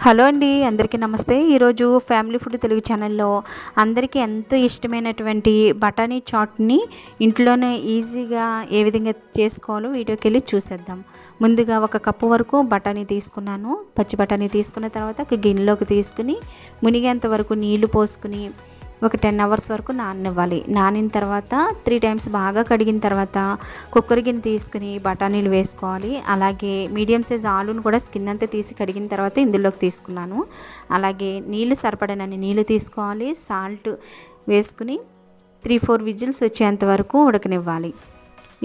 Hello అండి, అందరికీ నమస్తే. ఈరోజు ఫ్యామిలీ ఫుడ్ తెలుగు ఛానల్లో అందరికీ ఎంతో ఇష్టమైనటువంటి బఠానీ చాట్ని ఇంట్లోనే ఈజీగా ఏ విధంగా చేసుకోవాలో వీడియోకి వెళ్ళి చూసేద్దాం. ముందుగా ఒక కప్పు వరకు బఠానీ తీసుకున్నాను. పచ్చి బఠానీ తీసుకున్న తర్వాత ఒక గిన్నెలోకి తీసుకుని మునిగేంత వరకు నీళ్లు పోసుకుని ఒక 10 అవర్స్ వరకు నాననివ్వాలి. నానిన తర్వాత 3 టైమ్స్ బాగా కడిగిన తర్వాత కుక్కర్ గిన్నె తీసుకుని బఠానీలు వేసుకోవాలి. అలాగే మీడియం సైజ్ ఆలును కూడా స్కిన్ అంతా తీసి కడిగిన తర్వాత ఇందులోకి తీసుకున్నాను. అలాగే నీళ్ళు సరిపడనన్ని నీళ్ళు తీసుకోవాలి. సాల్ట్ వేసుకుని 3-4 విజిల్స్ వచ్చేంత వరకు ఉడకనివ్వాలి.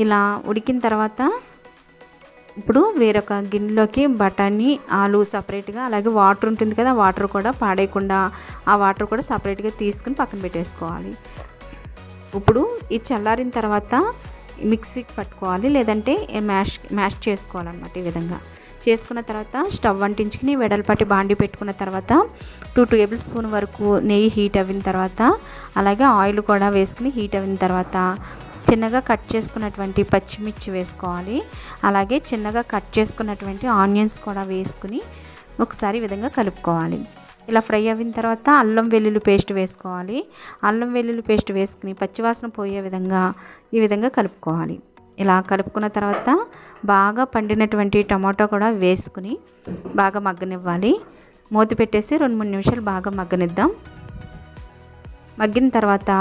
ఇలా ఉడికిన తర్వాత ఇప్పుడు వేరొక గిన్నెలోకి బఠానీ ఆలు సపరేట్గా, అలాగే వాటర్ ఉంటుంది కదా, వాటర్ కూడా పాడేయకుండా ఆ వాటర్ కూడా సపరేట్గా తీసుకుని పక్కన పెట్టేసుకోవాలి. ఇప్పుడు ఈ చల్లారిన తర్వాత మిక్సీకి పట్టుకోవాలి, లేదంటే మ్యాష్ చేసుకోవాలన్నమాట. ఈ విధంగా చేసుకున్న తర్వాత స్టవ్ అంటించుకుని వెడల్పాటి బాండి పెట్టుకున్న తర్వాత 2 టేబుల్ స్పూన్ వరకు నెయ్యి హీట్ అయిన తర్వాత, అలాగే ఆయిల్ కూడా వేసుకుని హీట్ అయిన తర్వాత చిన్నగా కట్ చేసుకున్నటువంటి పచ్చిమిర్చి వేసుకోవాలి. అలాగే చిన్నగా కట్ చేసుకున్నటువంటి ఆనియన్స్ కూడా వేసుకుని ఒకసారి ఈ విధంగా కలుపుకోవాలి. ఇలా ఫ్రై అయిన తర్వాత అల్లం వెల్లుల్లి పేస్ట్ వేసుకోవాలి. అల్లం వెల్లుల్లి పేస్ట్ వేసుకుని పచ్చివాసన పోయే విధంగా ఈ విధంగా కలుపుకోవాలి. ఇలా కలుపుకున్న తర్వాత బాగా పండినటువంటి టమాటో కూడా వేసుకుని బాగా మగ్గనివ్వాలి. మూత పెట్టేసి 2-3 నిమిషాలు బాగా మగ్గనిద్దాం. మగ్గిన తర్వాత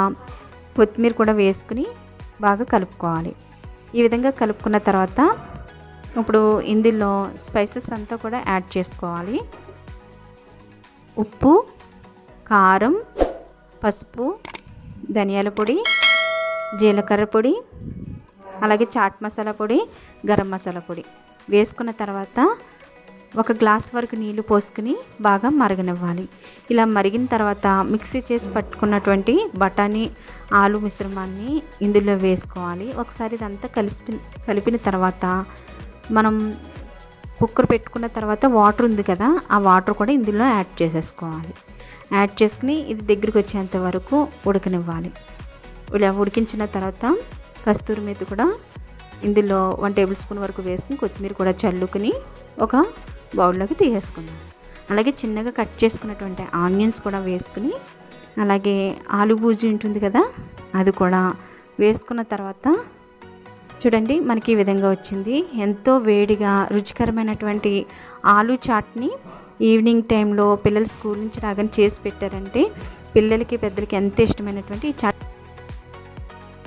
కొత్తిమీర కూడా వేసుకుని బాగా కలుపుకోవాలి. ఈ విధంగా కలుపుకున్న తర్వాత ఇప్పుడు ఇందులో స్పైసెస్ అంతా కూడా యాడ్ చేసుకోవాలి. ఉప్పు, కారం, పసుపు, ధనియాల పొడి, జీలకర్ర పొడి, అలాగే చాట్ మసాలా పొడి, గరం మసాలా పొడి వేసుకున్న తర్వాత ఒక గ్లాస్ వరకు నీళ్లు పోసుకుని బాగా మరగనివ్వాలి. ఇలా మరిగిన తర్వాత మిక్సీ చేసి పట్టుకున్నటువంటి బఠానీ ఆలు మిశ్రమాన్ని ఇందులో వేసుకోవాలి. ఒకసారి ఇదంతా కలిపిన తర్వాత మనం కుక్కర్ పెట్టుకున్న తర్వాత వాటర్ ఉంది కదా, ఆ వాటర్ కూడా ఇందులో యాడ్ చేసేసుకోవాలి. యాడ్ చేసుకుని ఇది దగ్గరికి వచ్చేంత వరకు ఉడకనివ్వాలి. ఇలా ఉడికించిన తర్వాత కస్తూరి మేతి కూడా ఇందులో 1 టేబుల్ స్పూన్ వరకు వేసుకుని కొత్తిమీర కూడా చల్లుకుని ఒక బౌల్లోకి తీసేసుకుందాం. అలాగే చిన్నగా కట్ చేసుకున్నటువంటి ఆనియన్స్ కూడా వేసుకుని, అలాగే ఆలు బూజీ ఉంటుంది కదా, అది కూడా వేసుకున్న తర్వాత చూడండి మనకి ఈ విధంగా వచ్చింది. ఎంతో వేడిగా రుచికరమైనటువంటి ఆలు చాట్ని ఈవినింగ్ టైంలో పిల్లలు స్కూల్ నుంచి రాగానే చేసి పెట్టారంటే పిల్లలకి పెద్దలకి ఎంత ఇష్టమైనటువంటి ఈ చాట్